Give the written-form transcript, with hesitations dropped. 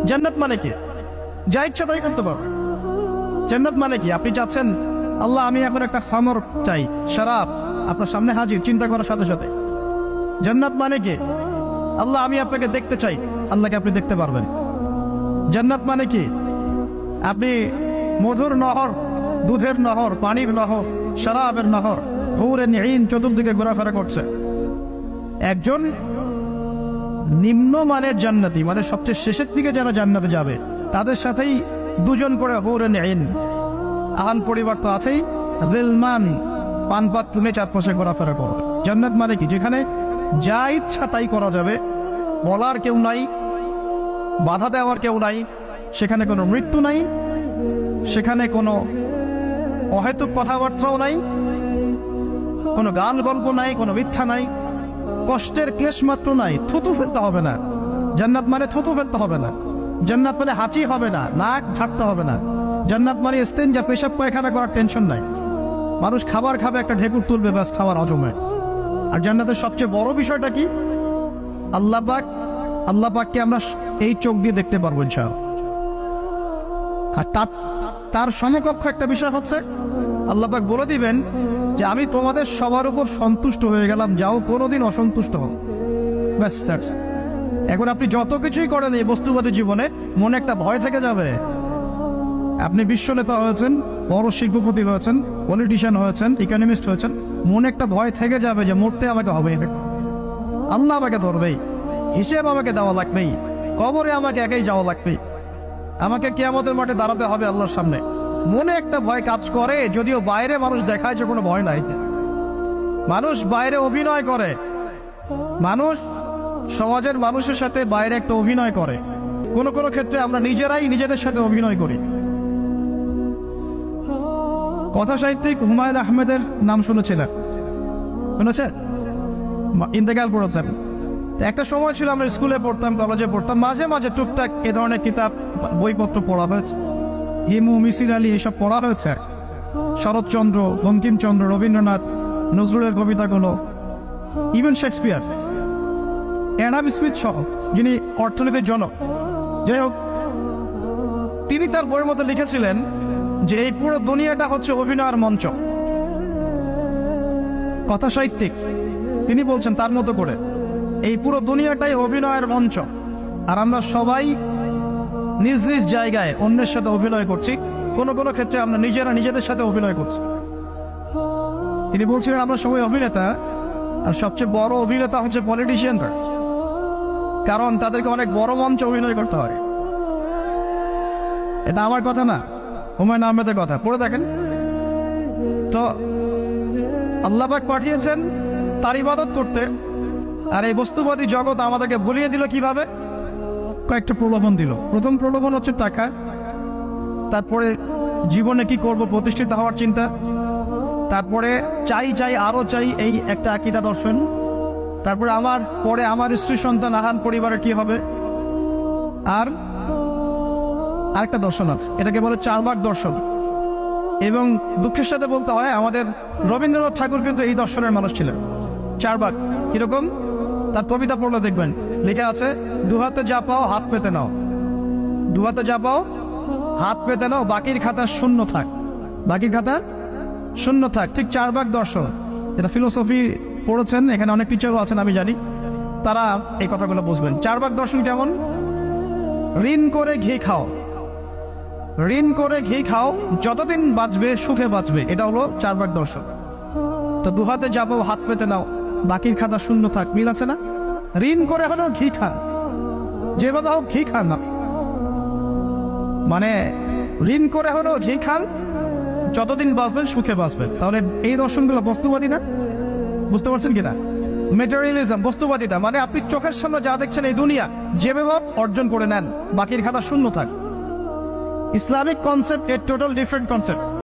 জান্নাত মানে কি? যা ইচ্ছা তাই করতে পারবে। জান্নাত মানে কি? আপনি চাচ্ছেন আল্লাহ আমি এখন একটা খামর চাই, শরাব আপনার সামনে হাজির, চিন্তা করার সাথে সাথে। জান্নাত মানে কি? আল্লাহ আমি আপনাকে দেখতে চাই, আল্লাহকে আপনি দেখতে পারবেন। জান্নাত মানে কি? আপনি মধুর নহর, দুধের নহর, পানির নহর, শরাবের নহর, হুরেন ঈন চতুর্দিকে ঘোরাফেরা করছে। একজন নিম্নমানের জান্নাতি, মানে সবচেয়ে শেষের দিকে যারা জান্নাতে যাবে, তাদের সাথেই দুজন করে হুরেন ঈন, আহান পরিবার তো আছেই, রিলমান পানপাত তুমি চারপাশে ঘোরাফেরা করো। জান্নাত মানে কি? যেখানে যা ইচ্ছা তাই করা যাবে, বলার কেউ নাই, বাধা দেওয়ার কেউ নাই, সেখানে কোনো মৃত্যু নাই, সেখানে কোনো অহেতুক কথাবার্তাও নাই, কোনো গান গল্প নাই, কোনো মিথ্যা নাই, কষ্টের ক্লেশ মাত্র নাই, থুতু ফেলতে হবে না। জান্নাত মানে থুতু ফেলতে হবে না। জান্নাত মানে হাঁচি হবে না, নাক ঝাড়তে হবে না। জান্নাত মানে ইস্তেঞ্জা, পেশাব পায়খানা করার টেনশন নাই। মানুষ খাবার খাবে, একটা ঢেকুর তুলবে, ব্যাস খাবার হজম হয়। আর জান্নাতের সবচেয়ে বড় বিষয়টা কি? আল্লাহ পাককে আমরা এই চোখ দিয়ে দেখতে পারবো ইনশাআল্লাহ। আর তার সমকক্ষ একটা বিষয় হচ্ছে আল্লাহ পাক বলে দিবেন যে আমি তোমাদের সবার উপর সন্তুষ্ট হয়ে গেলাম, যাও কোনোদিন অসন্তুষ্ট হও। ব্যাস। এখন আপনি যত কিছুই করেন এই বস্তুবাদী জীবনে, মনে একটা ভয় থেকে যাবে। আপনি বিশ্ব নেতা হয়েছেন, বড় শিল্পপতি হয়েছেন, পলিটিশিয়ান হয়েছেন, ইকোনমিস্ট হয়েছেন, মনে একটা ভয় থেকে যাবে যে মরতে আমাকে হবে, আল্লাহ আমাকে ধরবেই, হিসেব আমাকে দেওয়া লাগবেই, কবরে আমাকে একাই যাওয়া লাগবেই, আমাকে কিয়ামতের মাঠে দাঁড়াতে হবে আল্লাহর সামনে। মনে একটা ভয় কাজ করে, যদিও বাইরে মানুষ দেখায় যে কোনো ভয় নাই। মানুষ বাইরে অভিনয় করে, মানুষ সমাজের মানুষের সাথে বাইরে একটা অভিনয় করে। কোনো কোনো ক্ষেত্রে আমরা নিজেরাই নিজেদের সাথে অভিনয় করি। কথা সাহিত্যিক হুমায়ুন আহমেদের নাম শুনেছেন? ইন্তেকাল করেছেন। একটা সময় ছিল আমরা স্কুলে পড়তাম, কলেজে পড়তাম, মাঝে মাঝে টুকটাক এ ধরনের কিতাব বইপত্র পড়া হয়েছে। হিমু, মিসির আলী এসব পড়া হয়েছে। শরৎচন্দ্র, বঙ্কিমচন্দ্র, রবীন্দ্রনাথ, নজরুলের কবিতাগুলো, ইভেন শেক্সপিয়ার, অ্যাডাম স্মিথ সহ, যিনি অর্থনীতির জনক। যাই হোক, তিনি তার বইয়ের মধ্যে লিখেছিলেন যে এই পুরো দুনিয়াটা হচ্ছে অভিনয়ের মঞ্চ। কথা সাহিত্যিক তিনি বলছেন তার মতো করে এই পুরো দুনিয়াটাই অভিনয়ের মঞ্চ, আর আমরা সবাই নিজ নিজ জায়গায় অন্যের সাথে অভিনয় করছি। কোনো কোনো ক্ষেত্রে আমরা নিজেরা নিজেদের সাথে অভিনয় করছি। তিনি বলছিলেন আমরা সবাই অভিনেতা, আর সবচেয়ে বড় অভিনেতা হচ্ছে পলিটিশিয়ানরা, কারণ তাদেরকে অনেক বড় মঞ্চ অভিনয় করতে হয়। এটা আমার কথা না, হুমায়ুন আহমেদের কথা, পড়ে দেখেন তো। আল্লাহ পাক পাঠিয়েছেন তার ইবাদত করতে, আর এই বস্তুবাদী জগৎ আমাদেরকে ভুলিয়ে দিল কিভাবে? কয়েকটা প্রলোভন দিল। প্রথম প্রলোভন হচ্ছে টাকা, তারপরে জীবনে কি করব, প্রতিষ্ঠিত হওয়ার চিন্তা, তারপরে চাই আরো চাই, এই একটা আকীদা দর্শন, তারপরে আমার স্ত্রী সন্তান আহান পরিবারের কি হবে, আর আরেকটা দর্শন আছে, এটাকে বলে চারবাক দর্শন। এবং দুঃখের সাথে বলতে হয় আমাদের রবীন্দ্রনাথ ঠাকুর কিন্তু এই দর্শনের মানুষ ছিলেন। চারবাক কিরকম? তার কবিতা পড়লে দেখবেন লেখা আছে, দুহাতে যা পাও হাত পেতে নাও, দুহাতে যা পাও হাত পেতে নাও, বাকির খাতা শূন্য থাক, বাকির খাতা শূন্য থাক। ঠিক চারবাক দর্শন, এটা ফিলোসফি পড়েছেন, এখানে অনেক টিচারও আছেন আমি জানি, তারা এই কথাগুলো বুঝবেন। চারবাক দর্শন কেমন? ঋণ করে ঘি খাও, ঋণ করে ঘি খাও, যতদিন বাঁচবে সুখে বাঁচবে, এটা হলো চারবাক দর্শন। তো দুহাতে যাবো হাত পেতে নাও, বাকির খাতা শূন্য থাক, মিল আছে না? ঋণ করে হলো ঘি খান, যেভাবে হোক ঘি খান না, মানে ঋণ করে হলো ঘি খান, যতদিন বাঁচবেন সুখে বাঁচবেন। তাহলে এই দর্শনগুলো বস্তুবাদী না? বুঝতে পারছেন কিনা? ম্যাটেরিয়ালিজম, বস্তুবাদিতা, মানে আপনি চোখের সামনে যা দেখছেন এই দুনিয়া, যেভাবে অর্জন করে নেন, বাকির খাতা শূন্য থাক। ইসলামিক কনসেপ্ট এ টোটাল ডিফারেন্ট কনসেপ্ট।